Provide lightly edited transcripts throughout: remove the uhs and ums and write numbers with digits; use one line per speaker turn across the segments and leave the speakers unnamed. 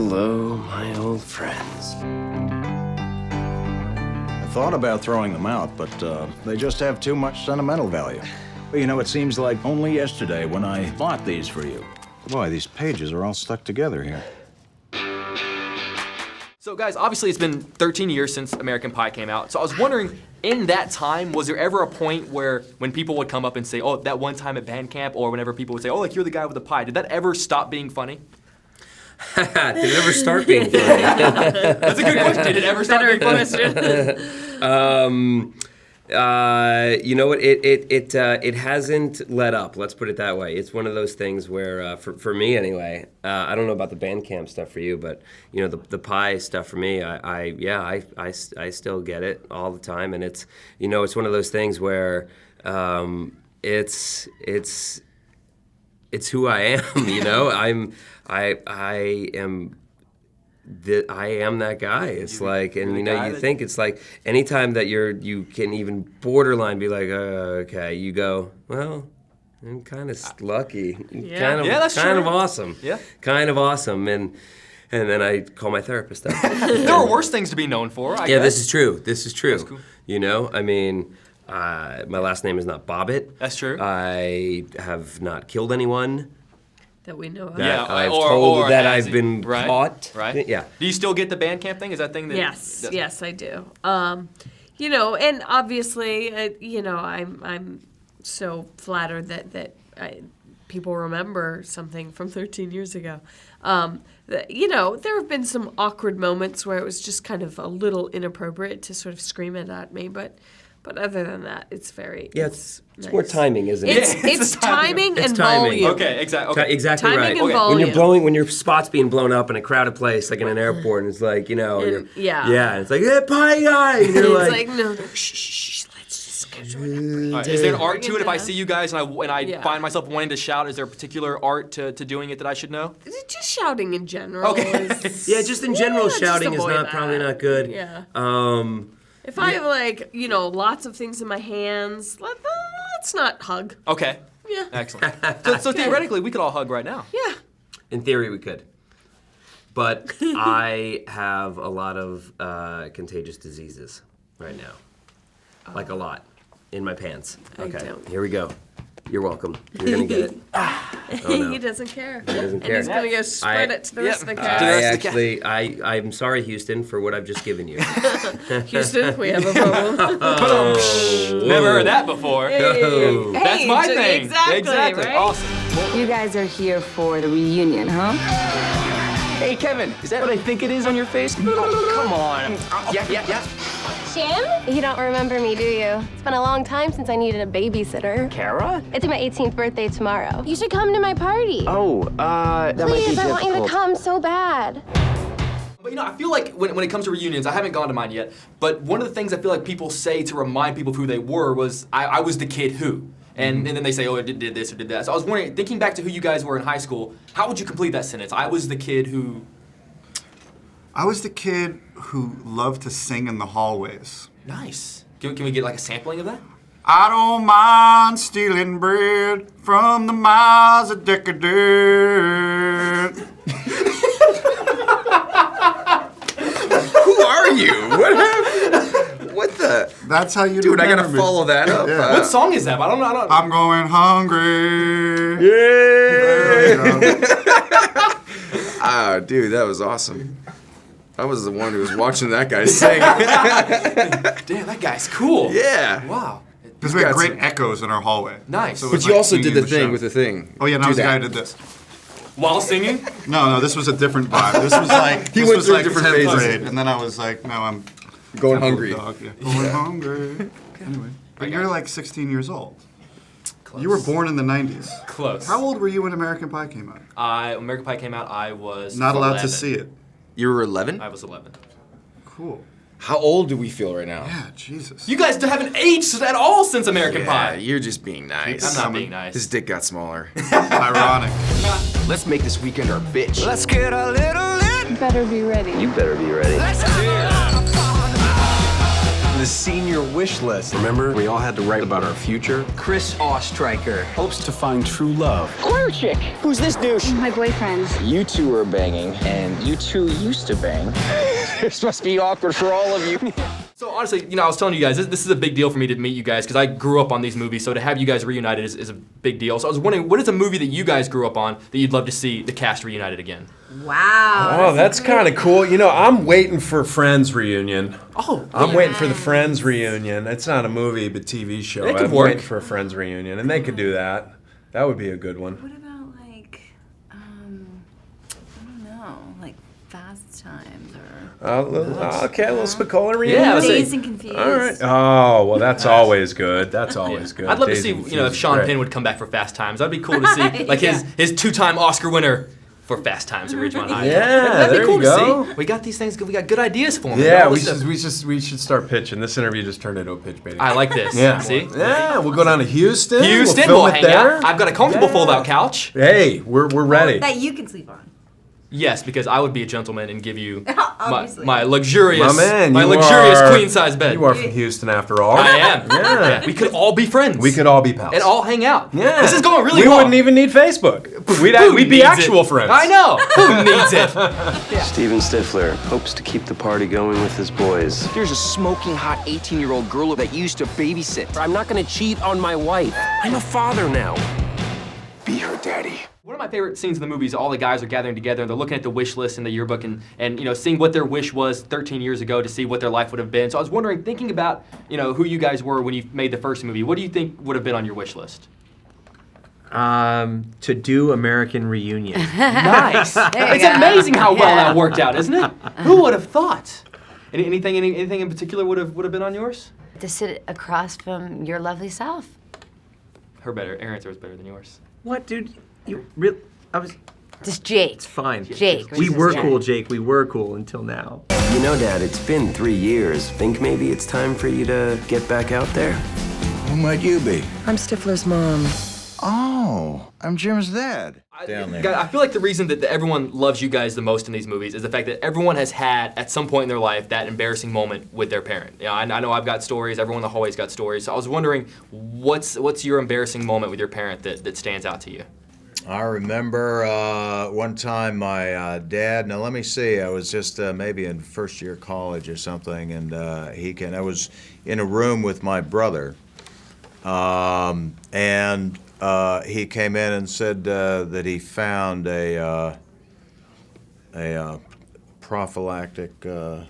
Hello, my old friends.
I thought about throwing them out, but they just have too much sentimental value. You know, it seems like only yesterday when I bought these for you. Boy, these pages are all stuck together here.
So guys, obviously it's been 13 years since American Pie came out. So I was wondering, in that time, was there ever a point where when people would come up and say, oh, that one time at band camp, or whenever people would say, oh, like you're the guy with the pie, did that ever stop being funny?
Did it ever start being funny?
That's a good question. Did it ever stop being funny?
You know what? It hasn't let up. Let's put it that way. It's one of those things where, for me anyway, I don't know about the band camp stuff for you, but you know the pie stuff for me. I still get it all the time, and it's one of those things where it's who I am. You know, I am that guy. It's like, and you know, you think it's like anytime that you can even borderline be like, okay, you go, well, I'm kind of lucky, kind of awesome, kind of awesome, and then I call my therapist up.
There are worse things to be known for. I guess.
This is true. This is true.
That's cool.
You know, I mean, my last name is not Bobbitt.
That's true.
I have not killed anyone.
That we know of.
I've told that I've been caught.
Right.
Yeah.
Do you still get the band camp thing? Is that thing that?
Yes, I do. You know, and obviously, you know, I'm so flattered that people remember something from 13 years ago. You know, there have been some awkward moments where it was just kind of a little inappropriate to sort of scream it at me, but other than that, it's very
it's
nice.
more timing, isn't it?
It's timing and
timing.
volume.
Okay, exactly.
Exactly
Timing
right.
and volume.
When your spot's being blown up in a crowded place, like in an airport, and it's like, you know, and it's like, hey, pie guy, and you're
it's
like,
no, shh, let's just schedule it.
Right. Is there an art to it? If I see you guys and I find myself wanting to shout, is there a particular art to doing it that I should know?
Just shouting in general.
Okay.
Just in general, shouting is probably not good.
Yeah. If I have, like, you know, lots of things in my hands, let's not hug.
Okay.
Yeah.
Excellent. So theoretically, we could all hug right now.
Yeah.
In theory, we could. But I have a lot of contagious diseases right now. Like a lot. In my pants. Okay.
I don't.
Here we go. You're welcome. You're going to get it. Oh, no.
He doesn't care.
He doesn't care.
And he's going to go spread it to the rest of the cast.
I'm sorry, Houston, for what I've just given you.
Houston, we have a problem.
Never heard that before.
Hey,
that's my thing.
Exactly. Right?
Awesome.
You guys are here for the reunion, huh?
Hey, Kevin, is that what I think it is on your face? Come on. Yeah.
Jim? You don't remember me, do you? It's been a long time since I needed a babysitter.
Kara?
It's my 18th birthday tomorrow. You should come to my party.
Oh, that might be
Please, I
difficult.
want you to come so bad.
But you know, I feel like when it comes to reunions, I haven't gone to mine yet, but one of the things I feel like people say to remind people of who they were was, I was the kid who. And then they say, oh, I did this or did that. So I was wondering, thinking back to who you guys were in high school, how would you complete that sentence? I was the kid who...
I was the kid who loved to sing in the hallways.
Nice. Can we get like a sampling of that?
I don't mind stealing bread from the mouths of decadent.
Who are you? What happened? What the?
That's how you
Dude, I gotta
me.
follow that up.
Yeah.
What song is that? I don't know.
I'm going hungry.
Yeah. Dude, that was awesome. I was the one who was watching that guy sing.
Damn, that guy's cool.
Yeah.
Wow.
Because we had great echoes in our hallway.
Nice.
So it
But
was
you
like
also did
singing
the
show.
thing with the thing.
Oh yeah, no, I was the guy who did this.
While singing?
No, this was a different vibe. This was like
He
this
went
was
through
like
different
10th
phases.
grade, and then I was like, no, I'm
Going hungry.
Dog, yeah. Going hungry. Anyway, but you're like 16 years old. Close. You were born in the 90s.
Close.
How old were you when American Pie came out?
American Pie came out, I was
Not
11.
allowed to see it.
You were 11?
I was 11.
Cool.
How old do we feel right now?
Yeah, Jesus.
You guys haven't aged at all since American Pie.
You're just being nice.
I'm not being nice.
His dick got smaller.
Ironic.
Let's make this weekend our bitch.
Let's get a little lit.
Better be ready.
You better be ready.
Let's have a lot of fun.
the senior wish list.
Remember, we all had to write about our future?
Chris Ostreicher
Hopes to find true love.
Choir chick. Who's this douche?
My boyfriend.
You two are banging, and you two used to bang. This must be awkward for all of you.
So honestly, I was telling you guys, this is a big deal for me to meet you guys because I grew up on these movies, so to have you guys reunited is a big deal. So I was wondering, what is a movie that you guys grew up on that you'd love to see the cast reunited again?
Wow.
Oh, that's kind of cool. I'm waiting for Friends reunion.
Oh,
I'm waiting for the Friends reunion. It's not a movie, but TV show.
It could
I'm
work.
waiting for a Friends reunion, and they could do that. That would be a good one.
What about like, I don't know, like Fast Times or
Okay, a little Spicoli reunion.
Yeah, let's
Dazed
see.
and Confused?
All right. Oh, well, that's always good. That's always good.
I'd love to
Dazed
see,
and
if
Confused is
Sean
great.
Penn would come back for Fast Times. That'd be cool to see, like his two-time Oscar winner for Fast Times at Ridgemont High.
Yeah,
that'd
there
be cool
you go.
to see. We got these things. We got good ideas for him.
Yeah,
All
we
this stuff.
should start pitching. This interview just turned into a pitch meeting.
I like this.
Yeah.
See?
Yeah, we'll go down to Houston.
Houston,
we'll
we'll
film
hang
it there.
out. I've got a comfortable fold-out couch.
Hey, we're ready.
That you can sleep on.
Yes, because I would be a gentleman and give you
Obviously.
my luxurious,
My man,
queen size bed.
You are from Houston after all.
I am.
Yeah.
We could all be friends.
We could all be pals.
and all hang out.
Yeah.
This is going really
We
well.
wouldn't even need Facebook.
Who
We'd be
needs
actual
it?
friends.
I know. Who needs it?
Steven Stifler hopes to keep the party going with his boys.
There's a smoking hot 18-year-old girl that used to babysit.
I'm not gonna cheat on my wife. I'm a father now.
Be her daddy.
One of my favorite scenes in the movie is all the guys are gathering together and they're looking at the wish list in the yearbook and seeing what their wish was 13 years ago to see what their life would have been. So I was wondering, thinking about who you guys were when you made the first movie, what do you think would have been on your wish list?
To do American Reunion.
Nice. It's amazing how well that worked out, isn't it? Who would have thought? Anything in particular would have been on yours?
To sit across from your lovely self.
Her answer was better than yours.
What, dude? You really? I was.
Just Jake.
It's fine.
Jake.
We were cool, Jake. We were cool until now.
You know, Dad, it's been 3 years. Think maybe it's time for you to get back out there?
Who might you be?
I'm Stifler's mom.
Oh, I'm Jim's dad. Down there.
I feel like the reason that everyone loves you guys the most in these movies is the fact that everyone has had, at some point in their life, that embarrassing moment with their parent. I know I've got stories. Everyone in the hallway's got stories. So I was wondering, what's your embarrassing moment with your parent that stands out to you?
I remember one time my dad, now let me see, I was just maybe in first year college or something, and I was in a room with my brother, and he came in and said that he found a prophylactic thing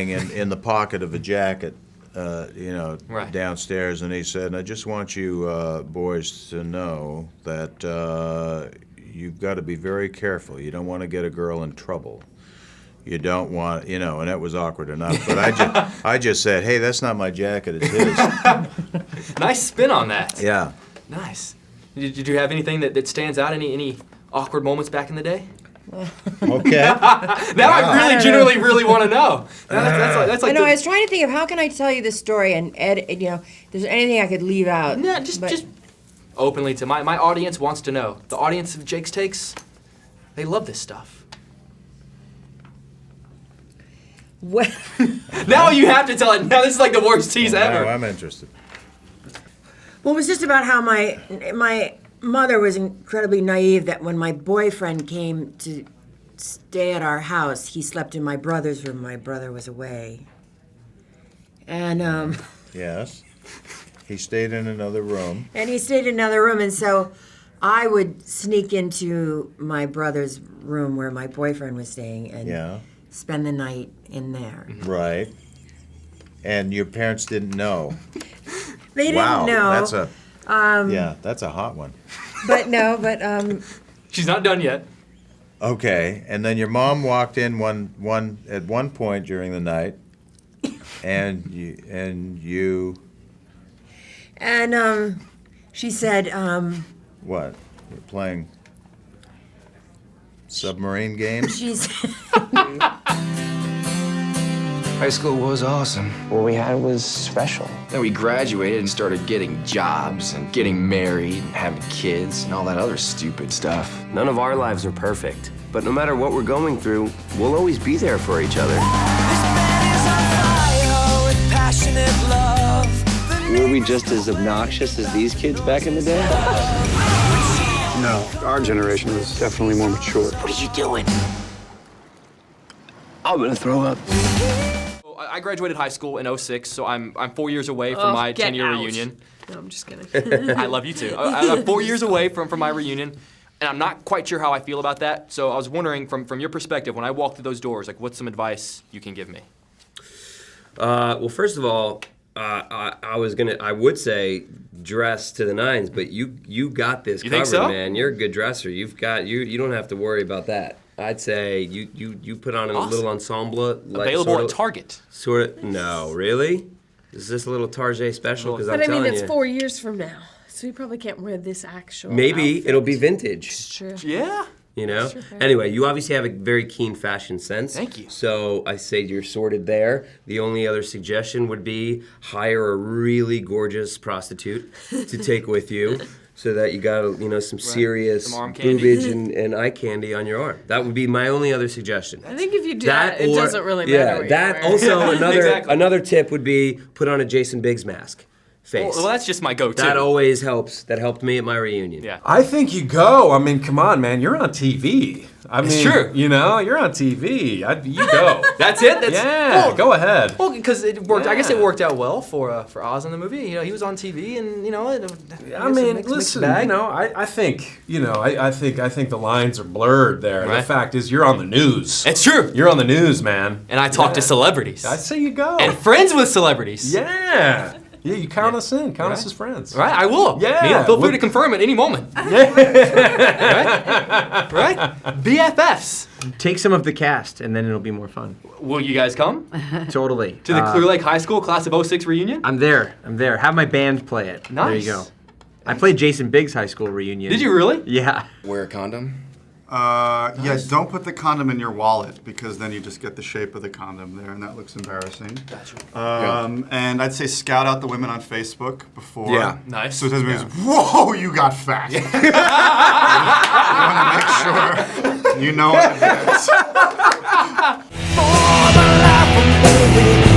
in the pocket of a jacket.
Right.
Downstairs, and he said, I just want you boys to know that you've got to be very careful. You don't want to get a girl in trouble. You don't want, and that was awkward enough. But I just said, hey, that's not my jacket, it's his.
Nice spin on that.
Yeah.
Nice. Did you have anything that stands out? Any awkward moments back in the day?
Okay.
Now I genuinely really want to know. That's like
I was trying to think of how can I tell you this story and if there's anything I could leave out.
Yeah, just openly to my audience wants to know. The audience of Jake's Takes, they love this stuff.
Well,
now you have to tell it. Now this is like the worst tease ever.
No, I'm interested.
Well, it was just about how my mother was incredibly naive that when my boyfriend came to stay at our house, he slept in my brother's room. My brother was away. And
Yes. He stayed in another room.
And he stayed in another room, and so I would sneak into my brother's room where my boyfriend was staying and spend the night in there.
Right. And your parents didn't know.
They didn't know.
That's a hot one.
But
she's not done yet.
Okay, and then your mom walked in at one point during the night, and
she said,
what? You're playing submarine games?
She's.
High school was awesome.
What we had was special.
Then we graduated and started getting jobs and getting married and having kids and all that other stupid stuff.
None of our lives are perfect, but no matter what we're going through, we'll always be there for each other. Were we just as obnoxious as these kids back in the day?
No, our generation was definitely more mature.
What are you doing? I'm gonna throw up.
I graduated high school in 06, so I'm 4 years away from my 10-year reunion.
No, I'm just kidding.
I love you too. I'm 4 years away from my reunion, and I'm not quite sure how I feel about that. So I was wondering, from your perspective, when I walk through those doors, like, what's some advice you can give me?
Well, first of all, I would say dress to the nines, but you got this covered,
think so?
man. You're a good dresser. You don't have to worry about that. I'd say you put on a little ensemble. Like
Available at Target.
No, really? Is this a little Target special? Because
But
I'm
I mean,
telling
it's
you.
4 years from now, so you probably can't wear this actual.
Maybe
outfit.
it'll be vintage.
It's true.
Yeah.
You know?
Sure.
Anyway, you obviously have a very keen fashion sense.
Thank you.
So I say you're sorted there. The only other suggestion would be hire a really gorgeous prostitute to take with you so that you got, some serious
Some arm candy.
boobage and eye candy on your arm. That would be my only other suggestion.
I think if you do that, it doesn't really matter.
Yeah,
what
that
you're wearing.
also
Exactly.
another tip would be put on a Jason Biggs mask. Face.
Well, that's just my go-to.
That always helps. That helped me at my reunion.
Yeah.
I think you go. I mean, come on, man. You're on TV.
It's true.
You're on TV. You go.
That's it?
Yeah, go ahead.
Well, because it worked. I guess it
Yeah.
worked out well for Oz in the movie. He was on TV, and
I mean, listen. I think I think the lines are blurred there.
Right.
The fact is, you're on the news.
It's true.
You're on the news, man.
And I talk to celebrities.
I say you go.
And friends with celebrities.
Yeah. Yeah, you count us in. Count us as friends.
Right, I will.
Yeah.
Mena, feel free to confirm at any moment.
Yeah.
Right? BFFs.
Take some of the cast, and then it'll be more fun.
Will you guys come
Totally.
to the Clear Lake High School class of 06 reunion?
I'm there. Have my band play it.
Nice.
There you go. I played Jason Biggs' high school reunion.
Did you really?
Yeah.
Wear a condom.
Yeah, don't put the condom in your wallet because then you just get the shape of the condom there, and that looks embarrassing.
Gotcha.
And I'd say scout out the women on Facebook before.
Yeah.
Nice.
So it doesn't mean, whoa, you got fat. You want to make sure you know what it is.
For the life of baby.